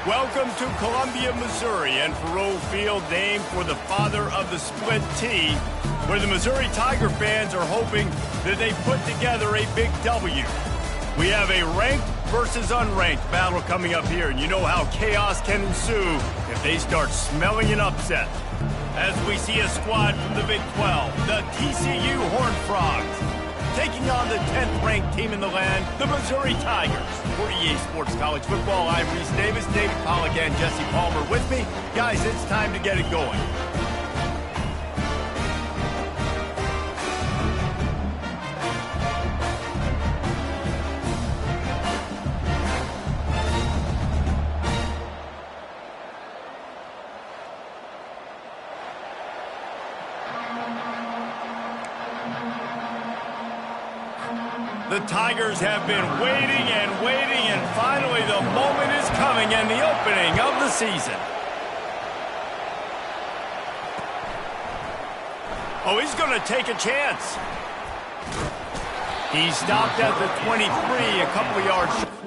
Welcome to Columbia, Missouri, and Faurot Field, named for the father of the split T, where the Missouri Tiger fans are hoping that they put together a big W. We have a ranked versus unranked battle coming up here, and you know how chaos can ensue if they start smelling an upset. As we see a squad from the Big 12, the TCU Horned Frogs, taking on the 10th-ranked team in the land, the Missouri Tigers. For EA Sports College Football, I'm Reese Davis, David Pollack, and Jesse Palmer with me. Guys, it's time to get it going. The Tigers have been waiting and finally the moment is coming and the opening of the season. Oh, he's going to take a chance. He stopped at the 23, a couple of yards short.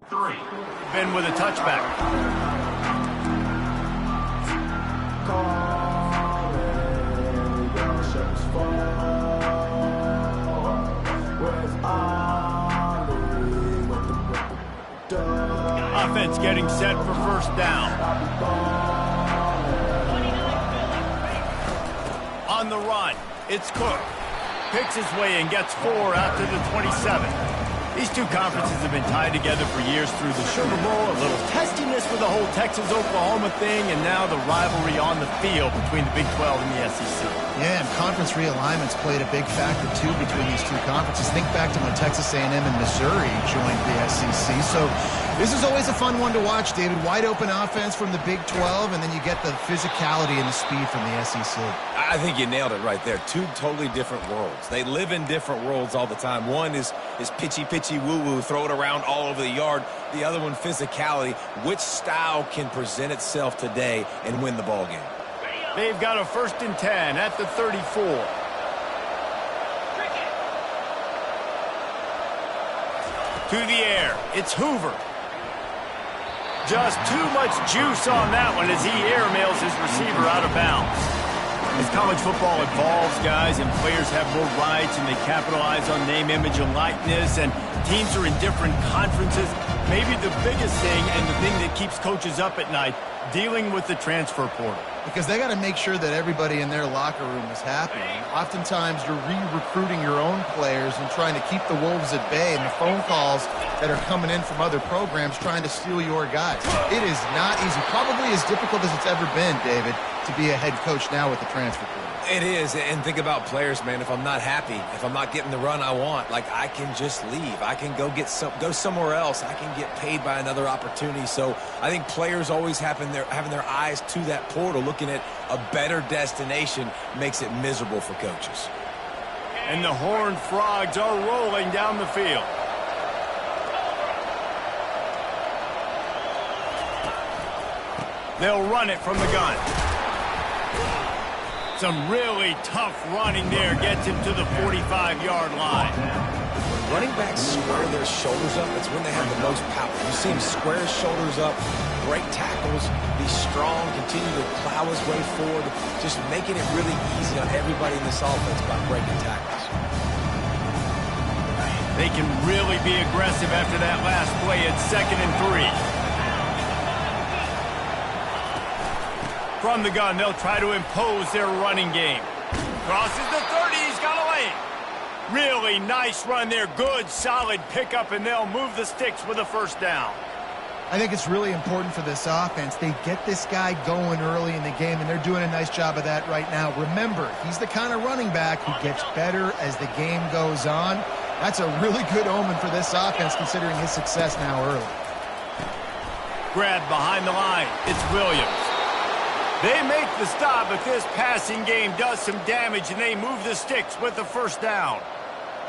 Been with a touchback. Offense getting set for first down. On the run, it's Cook. Picks his way and gets 4 out to the 27. These two conferences have been tied together for years through the Sugar Bowl, a little testiness with the whole Texas-Oklahoma thing, and now the rivalry on the field between the Big 12 and the SEC. Yeah, and conference realignments played a big factor, too, between these two conferences. Think back to when Texas A&M and Missouri joined the SEC. So this is always a fun one to watch, David. Wide open offense from the Big 12, and then you get the physicality and the speed from the SEC. I think you nailed it right there. Two totally different worlds. They live in different worlds all the time. One is pitchy, woo-woo, throw it around all over the yard. The other one, physicality. Which style can present itself today and win the ball game? They've got a 1st and 10 at the 34. To the air, it's Hoover. Just too much juice on that one as he airmails his receiver out of bounds. As college football evolves, guys, and players have more rights and they capitalize on name, image, and likeness, and teams are in different conferences, maybe the biggest thing and the thing that keeps coaches up at night, dealing with the transfer portal. Because they got to make sure that everybody in their locker room is happy. Oftentimes, you're re-recruiting your own players and trying to keep the Wolves at bay, and the phone calls that are coming in from other programs trying to steal your guys. It is not easy. Probably as difficult as it's ever been, David, to be a head coach now with the transfer portal. It is, and think about players, man. If I'm not happy, if I'm not getting the run I want, like, I can just leave. I can go somewhere else. I can get paid by another opportunity. So I think players always having their eyes to that portal, looking at a better destination, makes it miserable for coaches. And the Horned Frogs are rolling down the field. They'll run it from the gun. Some really tough running there gets him to the 45-yard line. Running backs square their shoulders up. That's when they have the most power. You see him square his shoulders up, break tackles, be strong, continue to plow his way forward, just making it really easy on everybody in this offense by breaking tackles. They can really be aggressive after that last play at 2nd and 3. From the gun, they'll try to impose their running game. Crosses the 30, he's got a lane. Really nice run there, good, solid pickup, and they'll move the sticks with a 1st down. I think it's really important for this offense. They get this guy going early in the game, and they're doing a nice job of that right now. Remember, he's the kind of running back who gets better as the game goes on. That's a really good omen for this offense, considering his success now early. Grabbed behind the line, it's Williams. They make the stop, but this passing game does some damage, and they move the sticks with the 1st down.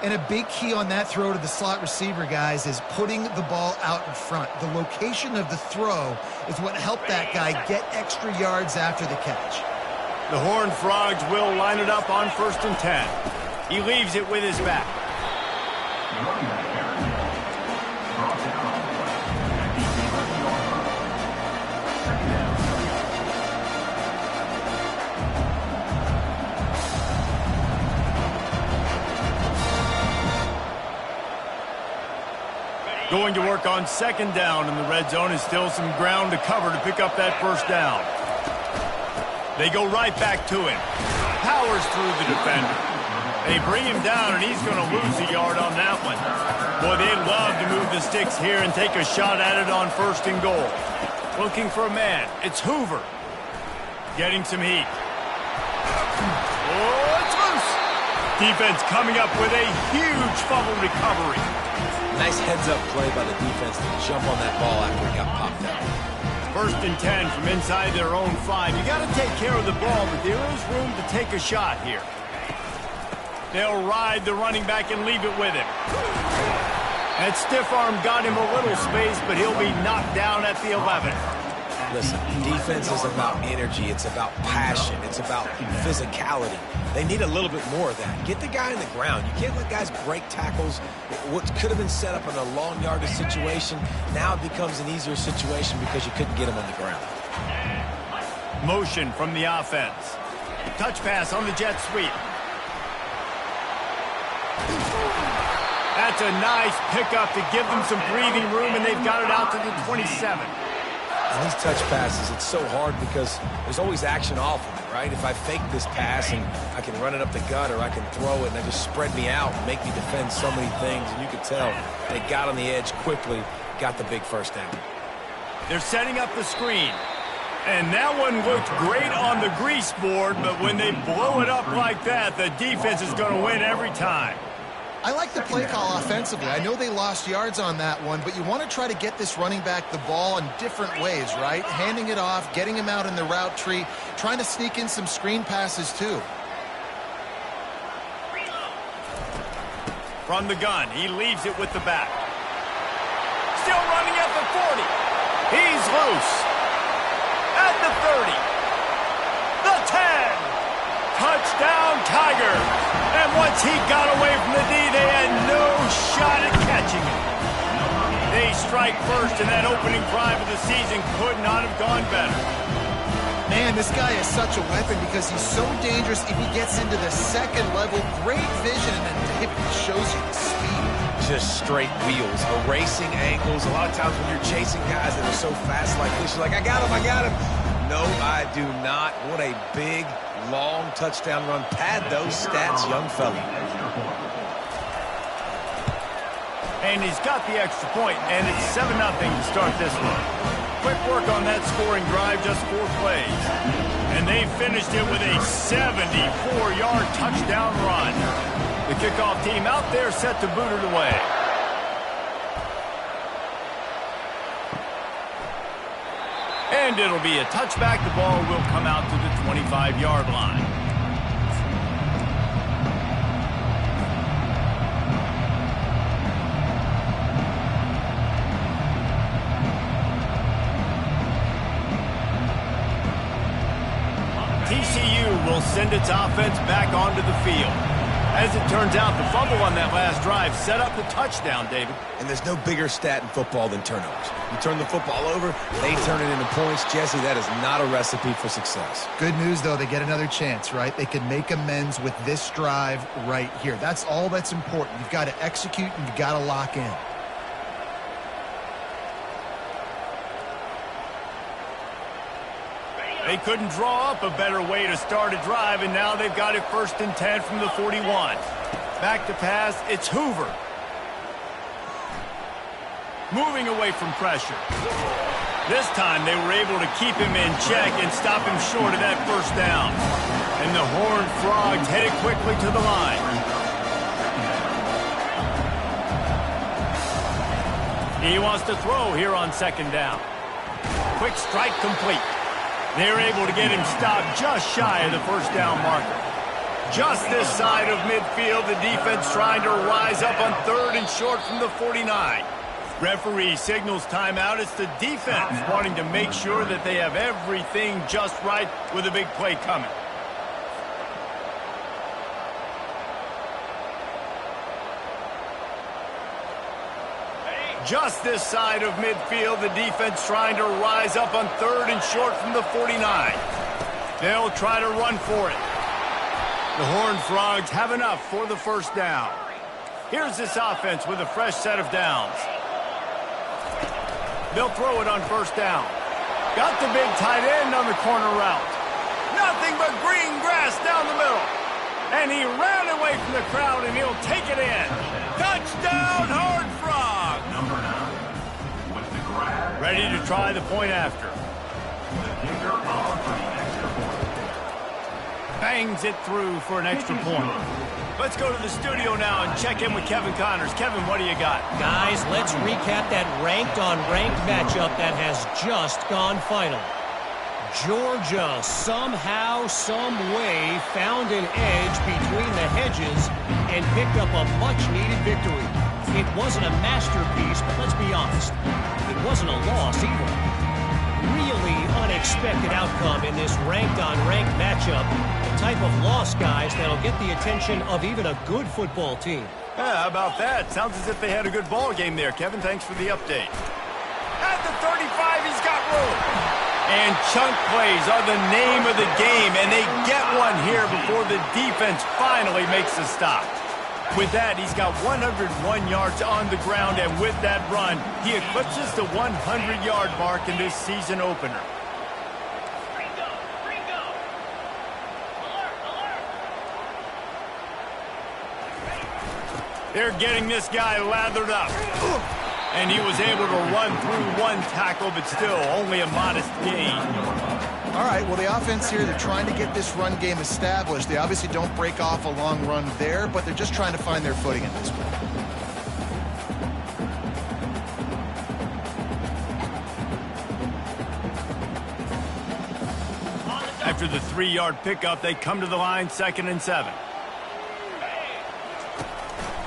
And a big key on that throw to the slot receiver, guys, is putting the ball out in front. The location of the throw is what helped that guy get extra yards after the catch. The Horned Frogs will line it up on 1st and 10. He leaves it with his back. Going to work on 2nd down in the red zone, and still some ground to cover to pick up that 1st down. They go right back to him. Powers through the defender. They bring him down, and he's going to lose a yard on that one. Boy, they'd love to move the sticks here and take a shot at it on 1st and goal. Looking for a man. It's Hoover. Getting some heat. Oh, it's loose. Defense coming up with a huge fumble recovery. Nice heads-up play by the defense to jump on that ball after it got popped out. 1st and 10 from inside their own 5. You got to take care of the ball, but there is room to take a shot here. They'll ride the running back and leave it with him. That stiff arm got him a little space, but he'll be knocked down at the 11. Listen, defense is about energy. It's about passion. It's about physicality. They need a little bit more of that. Get the guy in the ground. You can't let guys break tackles. What could have been set up in a long yardage situation, now it becomes an easier situation because you couldn't get him on the ground. Motion from the offense. Touch pass on the jet sweep. That's a nice pickup to give them some breathing room, and they've got it out to the 27. And these touch passes, it's so hard because there's always action off of it, right? If I fake this pass and I can run it up the gut or I can throw it and they just spread me out and make me defend so many things, and you can tell they got on the edge quickly, got the big first down. They're setting up the screen. And that one looked great on the grease board, but when they blow it up like that, the defense is going to win every time. I like the play call offensively. I know they lost yards on that one, but you want to try to get this running back the ball in different ways, right? Handing it off, getting him out in the route tree, trying to sneak in some screen passes too. From the gun, he leaves it with the back. Still running at the 40. He's loose. At the 30. The 10. Touchdown, Tigers. And once he got away from the D, they had no shot at catching him. They strike first, and that opening drive of the season could not have gone better. Man, this guy is such a weapon because he's so dangerous if he gets into the second level. Great vision, and then David shows you the speed. Just straight wheels, erasing angles. A lot of times when you're chasing guys that are so fast like this, you're like, I got him, I got him. No, I do not. What a big, long touchdown run. Pad those stats, young fella. And he's got the extra point, and it's 7-0 to start this one. Quick work on that scoring drive, just 4 plays. And they finished it with a 74-yard touchdown run. The kickoff team out there set to boot it away. And it'll be a touchback. The ball will come out to the 25-yard line. TCU will send its offense back onto the field. As it turns out, the fumble on that last drive set up the touchdown, David. And there's no bigger stat in football than turnovers. You turn the football over, they turn it into points. Jesse, that is not a recipe for success. Good news, though, they get another chance, right? They can make amends with this drive right here. That's all that's important. You've got to execute and you've got to lock in. They couldn't draw up a better way to start a drive, and now they've got it 1st and 10 from the 41. Back to pass, it's Hoover. Moving away from pressure. This time they were able to keep him in check and stop him short of that 1st down. And the Horned Frogs headed quickly to the line. He wants to throw here on 2nd down. Quick strike complete. They're able to get him stopped just shy of the 1st down marker. Just this side of midfield, the defense trying to rise up on 3rd and short from the 49. Referee signals timeout. It's the defense wanting to make sure that they have everything just right with a big play coming. Just this side of midfield, the defense trying to rise up on 3rd and short from the 49. They'll try to run for it. The Horned Frogs have enough for the 1st down. Here's this offense with a fresh set of downs. They'll throw it on 1st down. Got the big tight end on the corner route. Nothing but green grass down the middle. And he ran away from the crowd, and he'll take it in. Touchdown, Horned Frogs! Ready to try the point after. Bangs it through for an extra point. Let's go to the studio now and check in with Kevin Connors. Kevin, what do you got? Guys, let's recap that ranked-on-ranked matchup that has just gone final. Georgia somehow, some way found an edge between the hedges and picked up a much-needed victory. It wasn't a masterpiece, but let's be honest, it wasn't a loss either. Really expected outcome in this ranked-on-ranked matchup. The type of loss, guys, that'll get the attention of even a good football team. Yeah, how about that? Sounds as if they had a good ball game there. Kevin, thanks for the update. At the 35, he's got room. And chunk plays are the name of the game, and they get one here before the defense finally makes a stop. With that, he's got 101 yards on the ground, and with that run, he eclipses the 100-yard mark in this season opener. They're getting this guy lathered up. And he was able to run through one tackle, but still only a modest gain. All right, well, the offense here, they're trying to get this run game established. They obviously don't break off a long run there, but they're just trying to find their footing at this point. After the 3-yard pickup, they come to the line, 2nd and 7.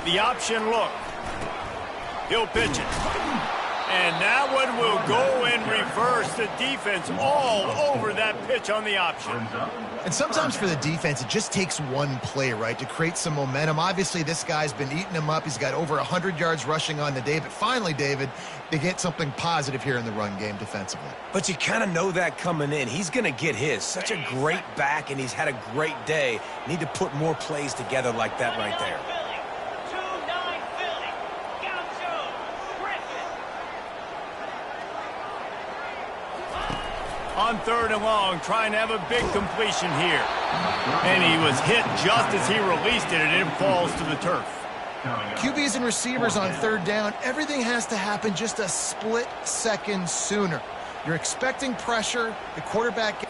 The option look. He'll pitch it. And that one will go in reverse. The defense all over that pitch on the option. And sometimes for the defense, it just takes one play, right, to create some momentum. Obviously, this guy's been eating him up. He's got over 100 yards rushing on the day. But finally, David, they get something positive here in the run game defensively. But you kind of know that coming in. He's going to get his. Such a great back, and he's had a great day. Need to put more plays together like that right there. On 3rd and long, trying to have a big completion here. And he was hit just as he released it, and it falls to the turf. QBs and receivers on 3rd down, everything has to happen just a split second sooner. You're expecting pressure, the quarterback...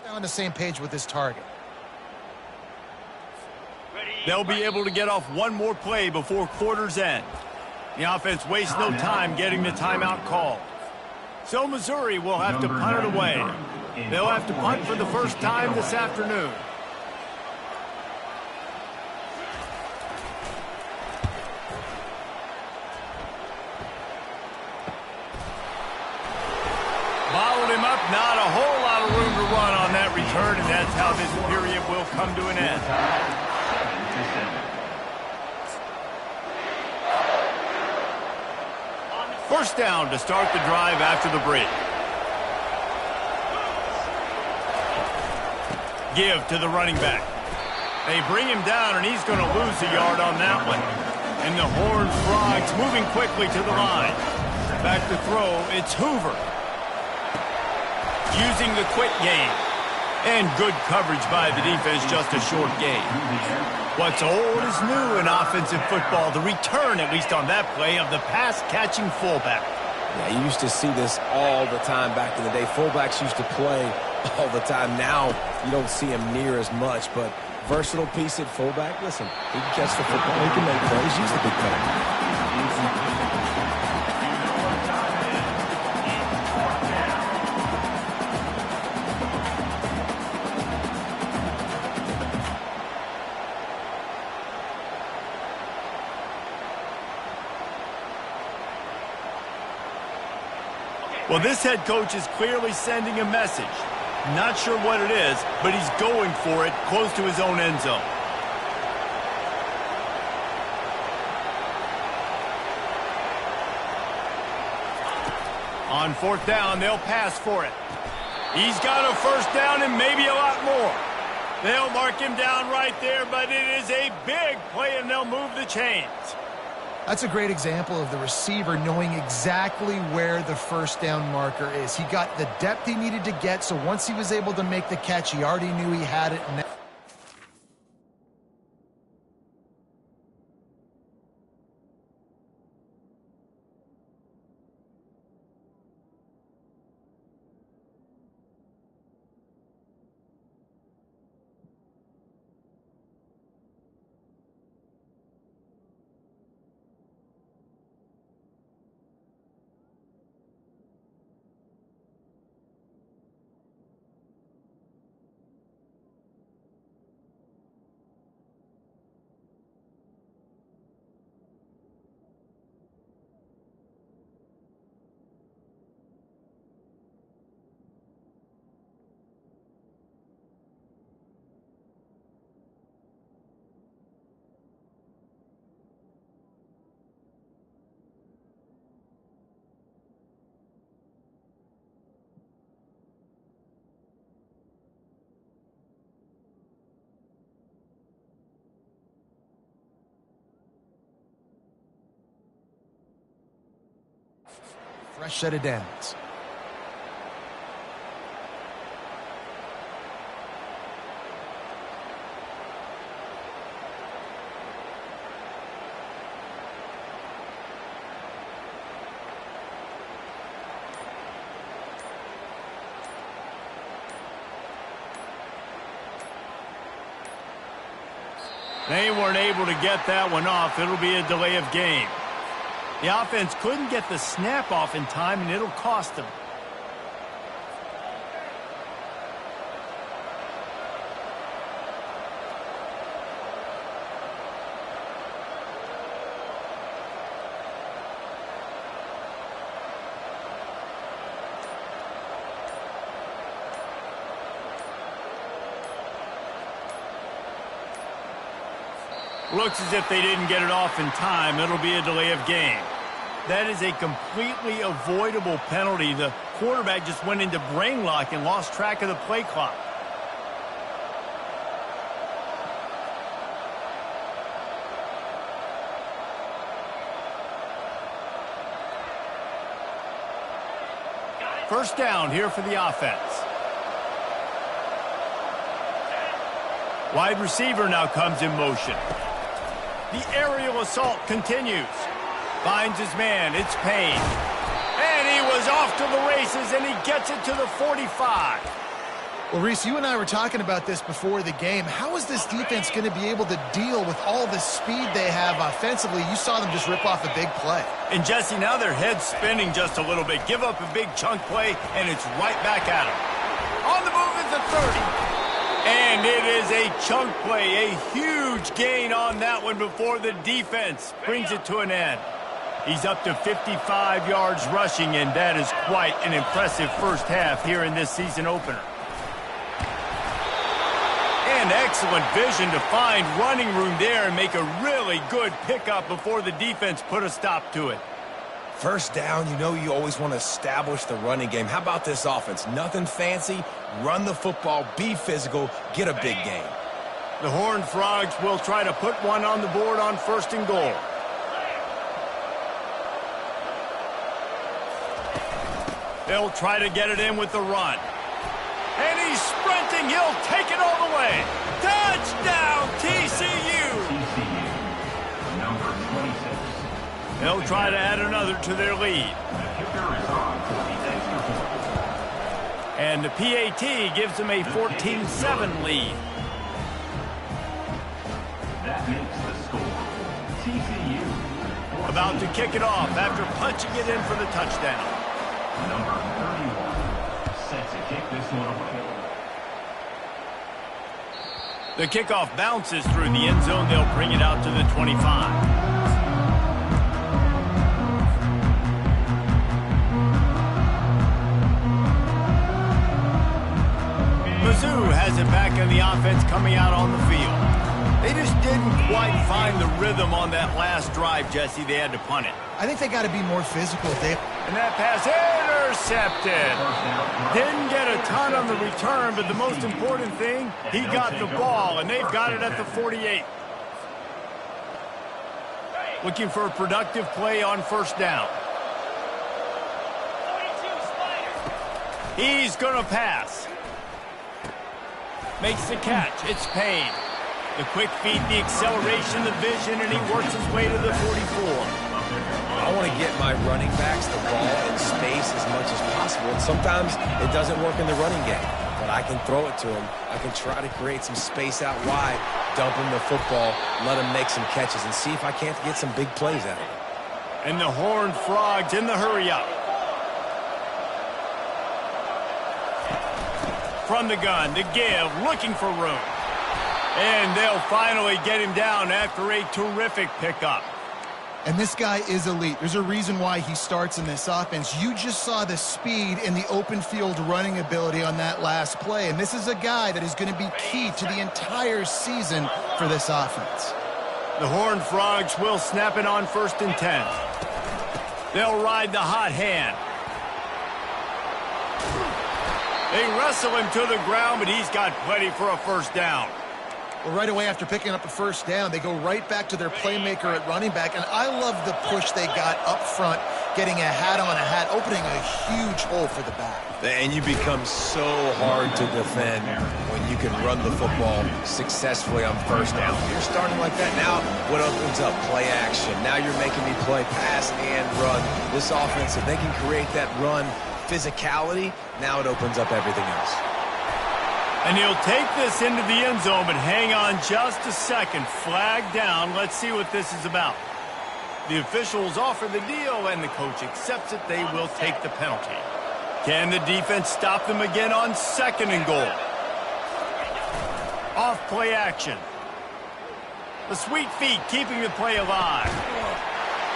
on the same page with this target. They'll be able to get off one more play before quarter's end. The offense wastes no time getting the timeout called. So Missouri will have to punt it away. They'll have to punt for the first time this afternoon. Bottled him up, not a whole lot of room to run on that return, and that's how this period will come to an end. First down to start the drive after the break. Give to the running back. They bring him down, and he's going to lose a yard on that one. And the Horned Frogs moving quickly to the line. Back to throw, it's Hoover. Using the quick game. And good coverage by the defense, just a short gain. What's old is new in offensive football. The return, at least on that play, of the pass-catching fullback. Yeah, you used to see this all the time back in the day. Fullbacks used to play all the time. Now you don't see him near as much, but versatile piece at fullback. Listen, he can catch the football. He can make plays. Use the big play. Well, this head coach is clearly sending a message. Not sure what it is, but he's going for it close to his own end zone. On 4th down, they'll pass for it. He's got a first down and maybe a lot more. They'll mark him down right there, but it is a big play, and they'll move the chains. That's a great example of the receiver knowing exactly where the first down marker is. He got the depth he needed to get, so once he was able to make the catch, he already knew he had it. Fresh set of downs. They weren't able to get that one off. It'll be a delay of game. The offense couldn't get the snap off in time, and it'll cost them. Looks as if they didn't get it off in time. It'll be a delay of game. That is a completely avoidable penalty. The quarterback just went into brain lock and lost track of the play clock. First down here for the offense. Wide receiver now comes in motion. The aerial assault continues. Finds his man. It's Payne. And he was off to the races, and he gets it to the 45. Well, Reese, you and I were talking about this before the game. How is this defense going to be able to deal with all the speed they have offensively? You saw them just rip off a big play. And, Jesse, now their head's spinning just a little bit. Give up a big chunk play, and it's right back at them. On the move is the 30. And it is a chunk play, a huge gain on that one before the defense brings it to an end. He's up to 55 yards rushing, and that is quite an impressive first half here in this season opener. And excellent vision to find running room there and make a really good pickup before the defense put a stop to it. First down, you know you always want to establish the running game. How about this offense? Nothing fancy. Run the football, be physical, get a big gain. The Horned Frogs will try to put one on the board on 1st and goal. They'll try to get it in with the run. And he's sprinting. He'll take it all the way. Touchdown, TCU! Number 26. They'll try to add another to their lead. And the PAT gives them a 14-7 lead. That makes the score. TCU. About to kick it off after punching it in for the touchdown. Number 31. Set to kick this one away. The kickoff bounces through the end zone. They'll bring it out to the 25. Mizzou has it back in the offense coming out on the field. They just didn't quite find the rhythm on that last drive, Jesse. They had to punt it. I think they got to be more physical. And that pass intercepted. Didn't get a ton on the return, but the most important thing, he got the ball, and they've got it at the 48. Looking for a productive play on first down. He's going to pass. Makes the catch. It's Payne. The quick feet, the acceleration, the vision, and he works his way to the 44. I want to get my running backs the ball in space as much as possible. And sometimes it doesn't work in the running game, but I can throw it to him. I can try to create some space out wide, dump him the football, let him make some catches, and see if I can't get some big plays out of him. And the Horned Frogs in the hurry-up. From the gun to give, looking for room. And they'll finally get him down after a terrific pickup. And this guy is elite. There's a reason why he starts in this offense. You just saw the speed and the open field running ability on that last play. And this is a guy that is going to be key to the entire season for this offense. The Horned Frogs will snap it on 1st and 10. They'll ride the hot hand. They wrestle him to the ground, but he's got plenty for a first down. Well, right away after picking up a first down, they go right back to their playmaker at running back. And I love the push they got up front, getting a hat on a hat, opening a huge hole for the back. And you become so hard to defend when you can run the football successfully on first down. You're starting like that. Now what opens up? Play action. Now you're making me play pass and run. This offense, if they can create that run physicality, now it opens up everything else. And he'll take this into the end zone, but hang on just a second. Flag down. Let's see what this is about. The officials offer the deal, and the coach accepts it. They will take the penalty. Can the defense stop them again on 2nd and goal? Off play action. The sweet feet keeping the play alive.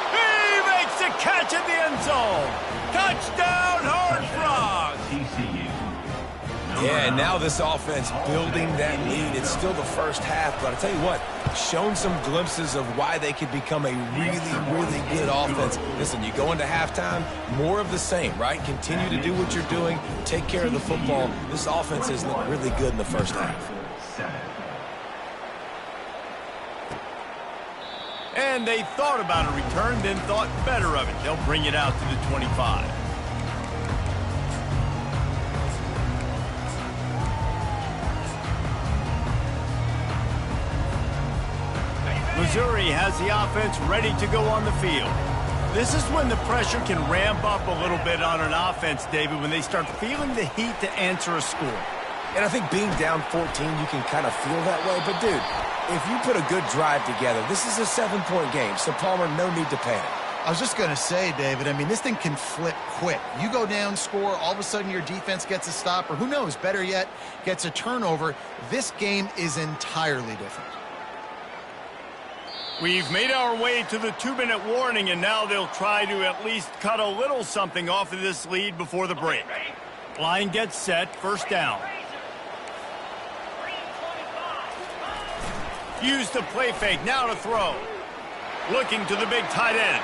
He makes the catch in the end zone. Touchdown, Horned Frogs! TCU. Yeah, and now this offense building that lead. It's still the first half, but I tell you what, shown some glimpses of why they could become a really, really good offense. Listen, you go into halftime, more of the same, right? Continue to do what you're doing, take care of the football. This offense has looked really good in the first half. And they thought about a return, then thought better of it. They'll bring it out to the 25. Missouri has the offense ready to go on the field. This is when the pressure can ramp up a little bit on an offense, David, when they start feeling the heat to answer a score. And I think being down 14, you can kind of feel that way. But, dude, if you put a good drive together, this is a 7-point game. So, Palmer, no need to panic. I was just going to say, David, I mean, this thing can flip quick. You go down, score, all of a sudden your defense gets a stop, or who knows, better yet, gets a turnover. This game is entirely different. We've made our way to the 2-minute warning, and now they'll try to at least cut a little something off of this lead before the break. Line gets set, first down. Use the play fake, now to throw. Looking to the big tight end.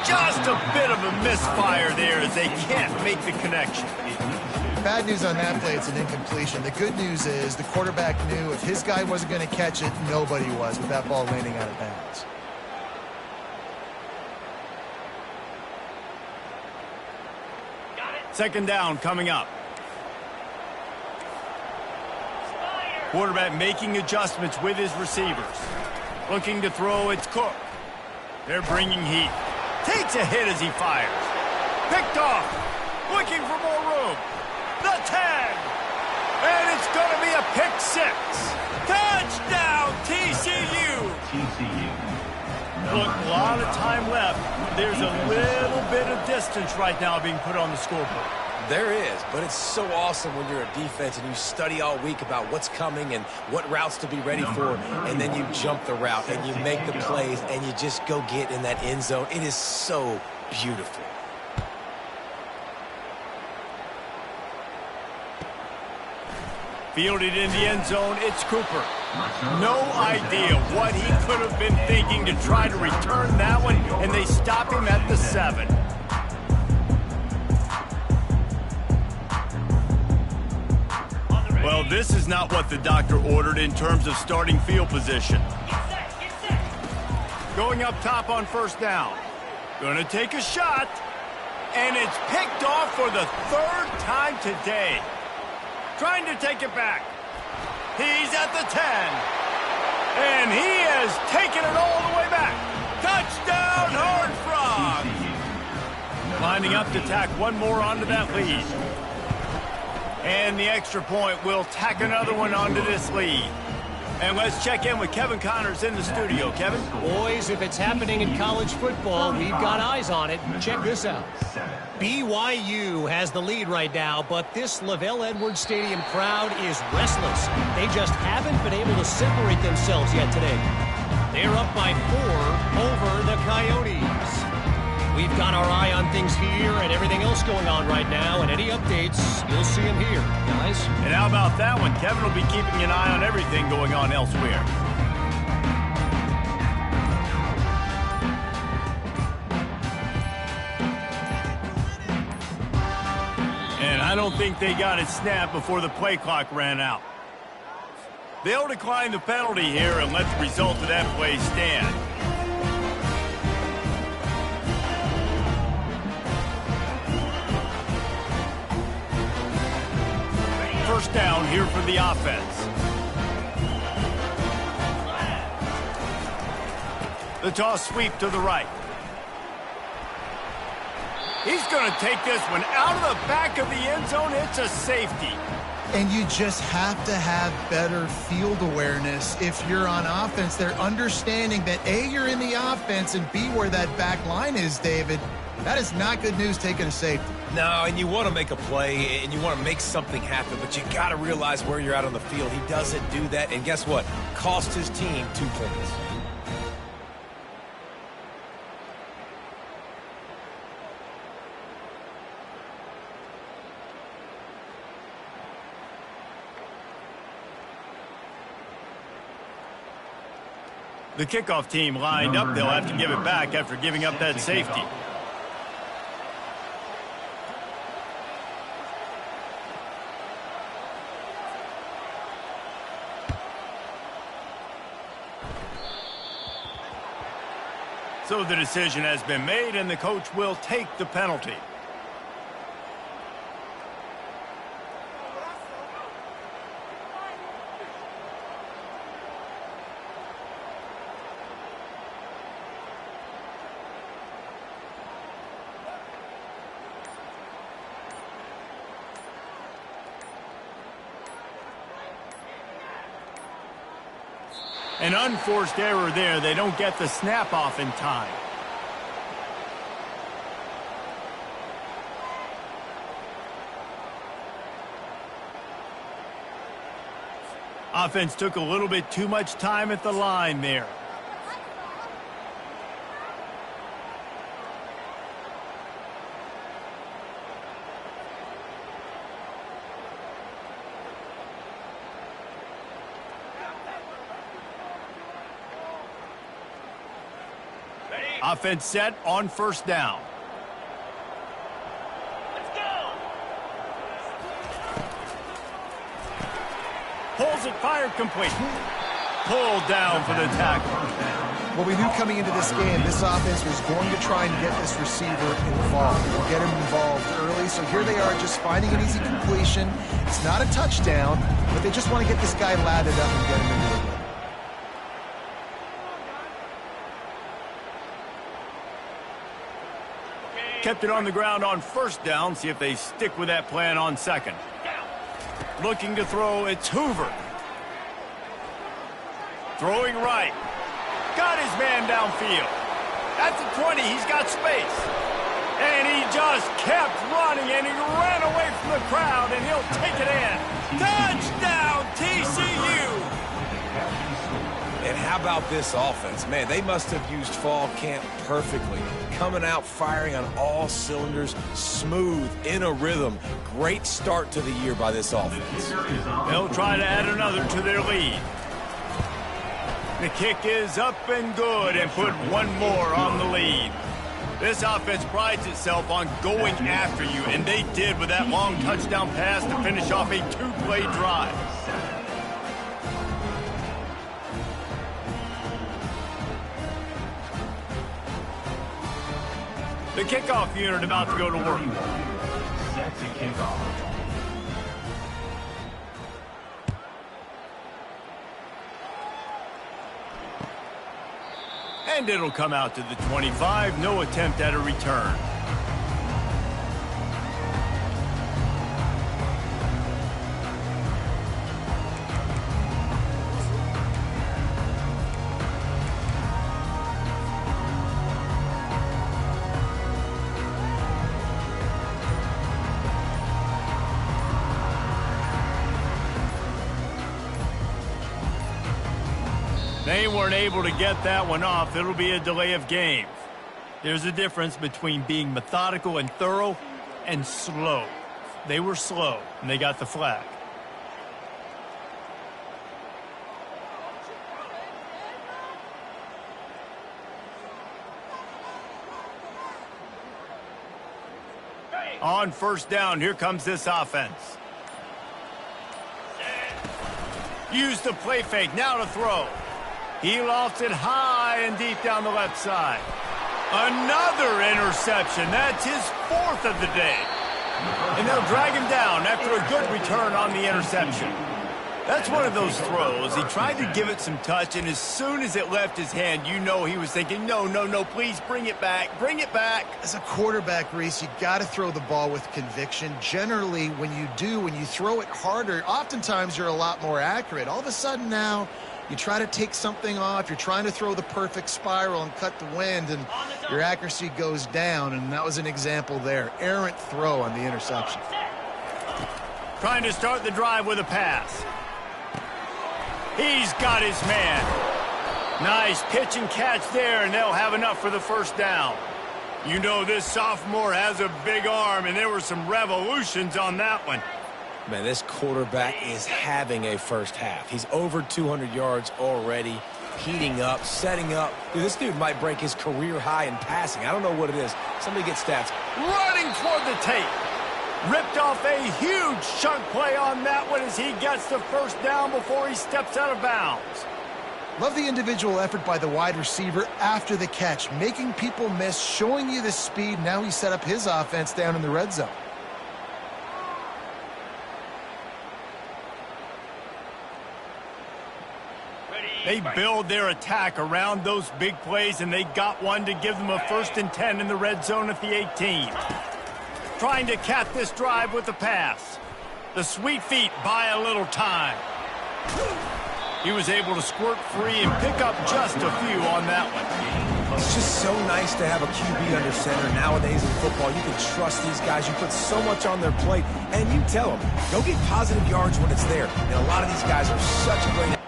Just a bit of a misfire there as they can't make the connection. Bad news on that play, it's an incompletion. The good news is the quarterback knew if his guy wasn't going to catch it, nobody was with that ball landing out of bounds. Second down coming up. Quarterback making adjustments with his receivers. Looking to throw, it's Cook. They're bringing heat. Takes a hit as he fires. Picked off. Looking for more room. The tag. And it's going to be a pick six. Touchdown, TCU. TCU. Look, a lot of time left. There's a little bit of distance right now being put on the scoreboard. There is, but it's so awesome when you're a defense and you study all week about what's coming and what routes to be ready for, and then you jump the route and you make the plays and you just go get in that end zone. It is so beautiful. Fielded in the end zone, it's Cooper. No idea what he could have been thinking to try to return that one, and they stop him at the 7. Well, this is not what the doctor ordered in terms of starting field position. Going up top on first down. Gonna take a shot. And it's picked off for the third time today. Trying to take it back. He's at the 10. And he has taken it all the way back. Touchdown, Horned Frogs. Lining up to tack one more onto that lead. And the extra point will tack another one onto this lead. And let's check in with Kevin Connors in the studio. Kevin? Boys, if it's happening in college football, we've got eyes on it. Check this out. BYU has the lead right now, but this LaVell Edwards Stadium crowd is restless. They just haven't been able to separate themselves yet today. They're up by 4 over the Coyotes. We've got our eye on things here and everything else going on right now, and any updates, you'll see them here, guys. And how about that one? Kevin will be keeping an eye on everything going on elsewhere. And I don't think they got it snapped before the play clock ran out. They'll decline the penalty here and let the result of that play stand. First down here for the offense. The toss sweep to the right. He's going to take this one out of the back of the end zone. It's a safety. And you just have to have better field awareness if you're on offense. They're understanding that A, you're in the offense, and B, where that back line is, David. That is not good news taking a safety. No, and you want to make a play, and you want to make something happen, but you got to realize where you're at on the field. He doesn't do that, and guess what? Cost his team 2 points. The kickoff team lined up. They'll have to give it back after giving up that safety. So the decision has been made, and the coach will take the penalty. An unforced error there. They don't get the snap off in time. Offense took a little bit too much time at the line there. Offense set on first down. Let's go. Pulls it, fired complete. Pulled down for the tackle. Well, we knew coming into this game, this offense was going to try and get this receiver involved, get him involved early. So here they are just finding an easy completion. It's not a touchdown, but they just want to get this guy ladded up and get him into the game. Kept it on the ground on first down. See if they stick with that plan on second. Looking to throw, it's Hoover. Throwing right. Got his man downfield. At the 20, he's got space. And he just kept running, and he ran away from the crowd, and he'll take it in. Touchdown, TCU! And how about this offense? Man, they must have used fall camp perfectly. Coming out firing on all cylinders, smooth, in a rhythm. Great start to the year by this offense. They'll try to add another to their lead. The kick is up and good and put one more on the lead. This offense prides itself on going after you, and they did with that long touchdown pass to finish off a two-play drive. The kickoff unit about to go to work. Set to kick off. And it'll come out to the 25. No attempt at a return. They weren't able to get that one off. It'll be a delay of game. There's a difference between being methodical and thorough and slow. They were slow, and they got the flag. On first down, here comes this offense. Use the play fake, now to throw. He lofts it high and deep down the left side. Another interception. That's his fourth of the day. And they'll drag him down after a good return on the interception. That's one of those throws. He tried to give it some touch, and as soon as it left his hand, you know he was thinking, no, no, no, please bring it back. Bring it back. As a quarterback, Reese, you got to throw the ball with conviction. Generally, when you throw it harder, oftentimes you're a lot more accurate. All of a sudden now, you try to take something off, you're trying to throw the perfect spiral and cut the wind, and your accuracy goes down, and that was an example there. Errant throw on the interception. Trying to start the drive with a pass. He's got his man. Nice pitch and catch there, and they'll have enough for the first down. You know this sophomore has a big arm, and there were some revolutions on that one. Man, this quarterback is having a first half. He's over 200 yards already, heating up, setting up. Dude, this dude might break his career high in passing. I don't know what it is. Somebody get stats. Running toward the tape. Ripped off a huge chunk play on that one as he gets the first down before he steps out of bounds. Love the individual effort by the wide receiver after the catch, making people miss, showing you the speed. Now he set up his offense down in the red zone. They build their attack around those big plays, and they got one to give them a 1st and 10 in the red zone at the 18. Trying to cap this drive with the pass. The sweet feet buy a little time. He was able to squirt free and pick up just a few on that one. It's just so nice to have a QB under center. Nowadays in football, you can trust these guys. You put so much on their plate, and you tell them, go get positive yards when it's there. And a lot of these guys are such great